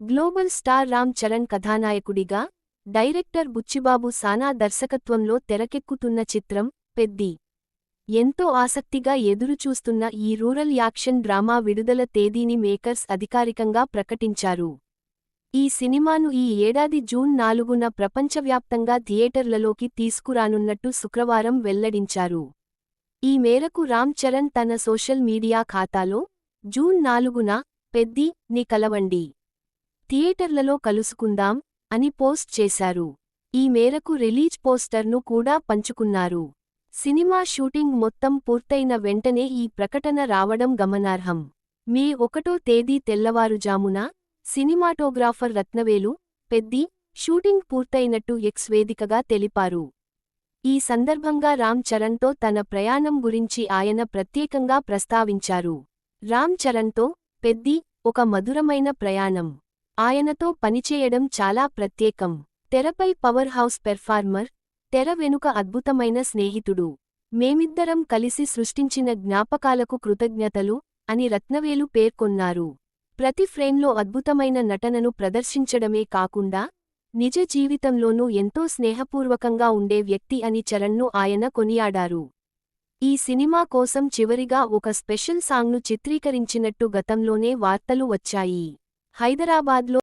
Global star Ram Charan కథానాయకుడిగా, director Buchibabu సానా దర్శకత్వంలో తెరకెక్కుతున్న చిత్రం పెద్ది. ఎంతో ఆసక్తిగా ఎదురుచూస్తున్న ఈ రూరల్ యాక్షన్ డ్రామా విడుదల తేదీని మేకర్స్ అధికారికంగా ప్రకటించారు. ఈ సినిమాను ఈ ఏడాది జూన్ 4న ప్రపంచవ్యాప్తంగా థియేటర్లలోకి తీసుకురానున్నట్టు శుక్రవారం వెల్లడించారు. ఈ మేరకు రామ్ చరణ్ తన సోషల్ మీడియా ఖాతాలో జూన్ 4న పెద్ది ని కలవండి, థియేటర్లలో కలుసుకుందాం అని పోస్ట్ చేశారు. ఈ మేరకు రిలీజ్ పోస్టర్ను కూడా పంచుకున్నారు. సినిమా షూటింగ్ మొత్తం పూర్తయిన వెంటనే ఈ ప్రకటన రావడం గమనార్హం. మే 1వ తేదీ తెల్లవారుజామున సినిమాటోగ్రాఫర్ రత్నవేలు పెద్ది షూటింగ్ పూర్తయినట్టు ఎక్స్ వేదికగా తెలిపారు. ఈ సందర్భంగా రామ్ చరణ్తో తన ప్రయాణం గురించి ఆయన ప్రత్యేకంగా ప్రస్తావించారు. రామ్ చరణ్తో పెద్ది ఒక మధురమైన ప్రయాణం. ఆయనతో పనిచేయడం చాలా ప్రత్యేకం. తెరపై పవర్ హౌస్ పెర్ఫార్మర్, తెర వెనుక అద్భుతమైన స్నేహితుడు. మేమిద్దరం కలిసి సృష్టించిన జ్ఞాపకాలకు కృతజ్ఞతలు అని రత్నవేలు పేర్కొన్నారు. ప్రతి ఫ్రేమ్లో అద్భుతమైన నటనను ప్రదర్శించడమే కాకుండా, నిజ జీవితంలోనూ ఎంతో స్నేహపూర్వకంగా ఉండే వ్యక్తి అని చరణ్ను ఆయన కొనియాడారు. ఈ సినిమా కోసం చివరిగా ఒక స్పెషల్ సాంగ్ను చిత్రీకరించినట్టు గతంలోనే వార్తలు వచ్చాయి. హైదరాబాద్లో